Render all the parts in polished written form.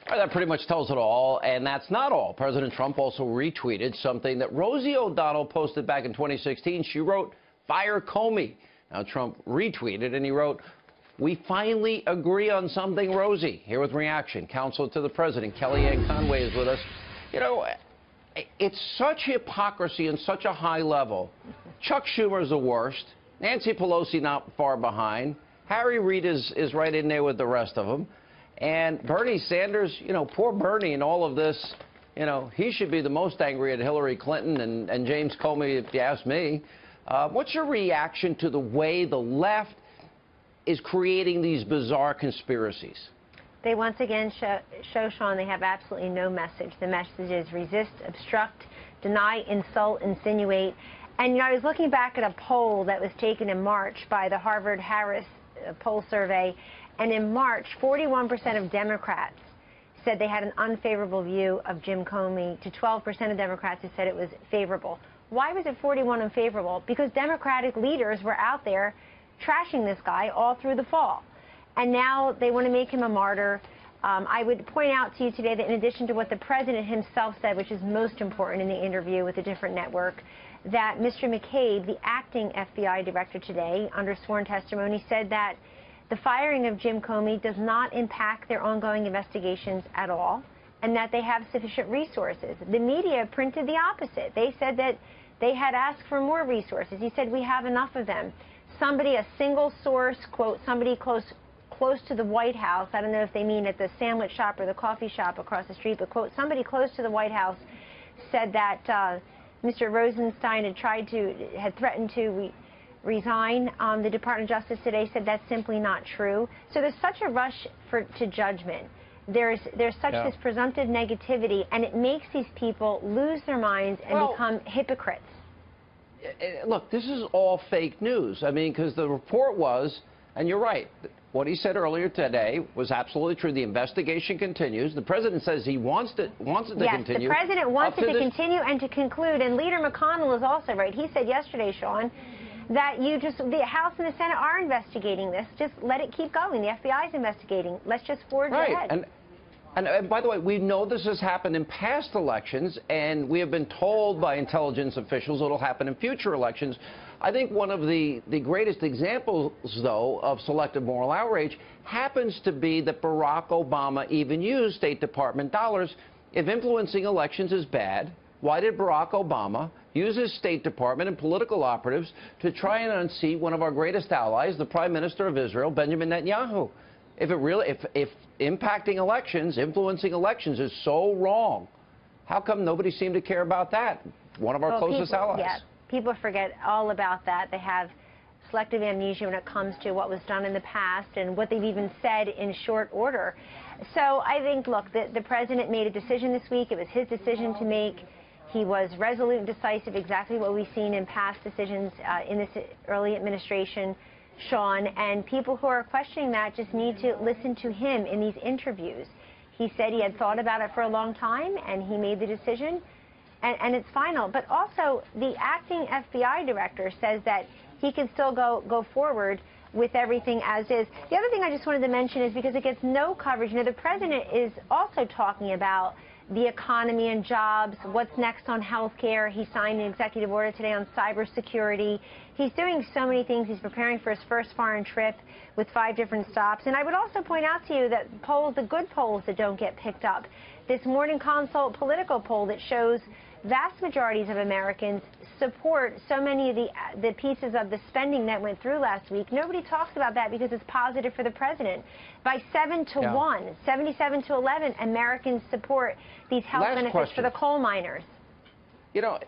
All right, that pretty much tells it all, and that's not all. President Trump also retweeted something that Rosie O'Donnell posted back in 2016. She wrote, "Fire Comey." Now, Trump retweeted, and he wrote, "We finally agree on something, Rosie." Here with reaction, counsel to the president, Kellyanne Conway, is with us. You know, it's such hypocrisy and such a high level. Chuck Schumer's the worst. Nancy Pelosi not far behind. Harry Reid is right in there with the rest of them. And Bernie Sanders, you know, poor Bernie in all of this, you know, he should be the most angry at Hillary Clinton and James Comey, if you ask me. What's your reaction to the way the left is creating these bizarre conspiracies? They once again show, Sean, they have absolutely no message. The message is resist, obstruct, deny, insult, insinuate. And, you know, I was looking back at a poll that was taken in March by the Harvard-Harris poll survey, and in March, 41% of Democrats said they had an unfavorable view of Jim Comey to 12% of Democrats who said it was favorable. Why was it 41 unfavorable? Because Democratic leaders were out there trashing this guy all through the fall. And now they want to make him a martyr. I would point out to you today that in addition to what the president himself said, which is most important in the interview with a different network, that Mr. McCabe, the acting FBI director today, under sworn testimony, said that the firing of Jim Comey does not impact their ongoing investigations at all, and that they have sufficient resources. The media printed the opposite. They said that they had asked for more resources. He said, we have enough of them. Somebody, a single source, quote, somebody close to the White House, I don't know if they mean at the sandwich shop or the coffee shop across the street, but, quote, somebody close to the White House said that Mr. Rosenstein had threatened to resign. The Department of Justice today said that's simply not true. So there's such a rush to judgment. There's such this presumptive negativity, and it makes these people lose their minds and become hypocrites. Look, this is all fake news. I mean, because the report was, and you're right, what he said earlier today was absolutely true. The investigation continues. The president says he wants it to continue. Yes, the president wants it to continue and to conclude. And Leader McConnell is also right. He said yesterday, Sean, that the House and the Senate are investigating this. Just let it keep going. The FBI is investigating. Let's just forge ahead. And by the way, we know this has happened in past elections, and we have been told by intelligence officials it'll happen in future elections. I think one of the greatest examples, though, of selective moral outrage happens to be that Barack Obama even used State Department dollars. If influencing elections is bad, why did Barack Obama use his State Department and political operatives to try and unseat one of our greatest allies, the Prime Minister of Israel, Benjamin Netanyahu? If impacting elections, influencing elections is so wrong, how come nobody seemed to care about that? One of our closest allies. Yeah, people forget all about that. They have selective amnesia when it comes to what was done in the past and what they've even said in short order. So I think, look, the president made a decision this week. It was his decision to make. He was resolute and decisive, exactly what we've seen in past decisions in this early administration, Sean, and people who are questioning that just need to listen to him in these interviews. He said he had thought about it for a long time, and he made the decision, and it's final. But also, the acting FBI director says that he can still go forward with everything as is. The other thing I just wanted to mention is, because it gets no coverage, you know, the president is also talking about the economy and jobs, what's next on health care. He signed an executive order today on cybersecurity. He's doing so many things. He's preparing for his first foreign trip with 5 different stops. And I would also point out to you that polls, the good polls that don't get picked up, this Morning Consult political poll that shows vast majorities of Americans support so many of the pieces of the spending that went through last week. Nobody talks about that because it's positive for the president. By 7-1, 77-11, Americans support these health benefits for the coal miners. You know,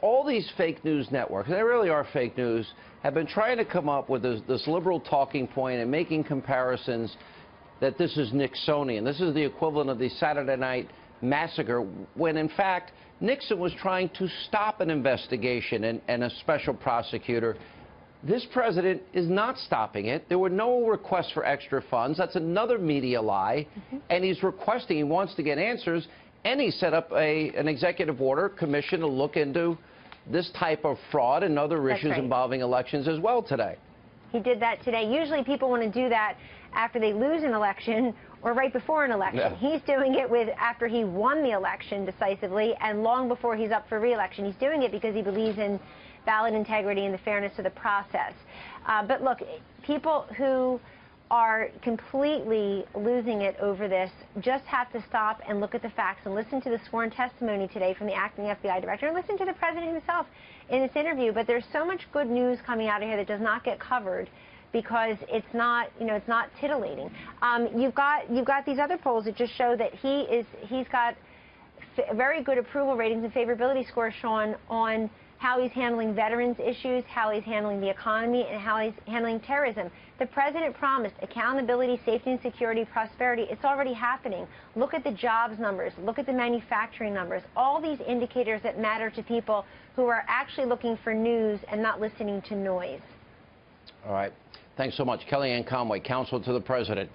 all these fake news networks, they really are fake news, have been trying to come up with this liberal talking point and making comparisons that this is Nixonian. This is the equivalent of the Saturday Night Massacre, when in fact Nixon was trying to stop an investigation and a special prosecutor. This president is not stopping it. There were no requests for extra funds. That's another media lie. And he's requesting, he wants to get answers, and he set up an executive order commission to look into this type of fraud and other issues involving elections as well today. He did that today. Usually people want to do that after they lose an election or right before an election. Yeah. He's doing it after he won the election decisively and long before he's up for re-election. He's doing it because he believes in ballot integrity and the fairness of the process. But look, people who are completely losing it over this just have to stop and look at the facts and listen to the sworn testimony today from the acting FBI director and listen to the president himself in this interview. But there's so much good news coming out of here that does not get covered because it's not, it's not titillating. You've got these other polls that just show that he's got very good approval ratings and favorability scores, Sean, on how he's handling veterans issues, how he's handling the economy, and how he's handling terrorism. The president promised accountability, safety and security, prosperity. It's already happening. Look at the jobs numbers. Look at the manufacturing numbers. All these indicators that matter to people who are actually looking for news and not listening to noise. All right. Thanks so much. Kellyanne Conway, counsel to the president.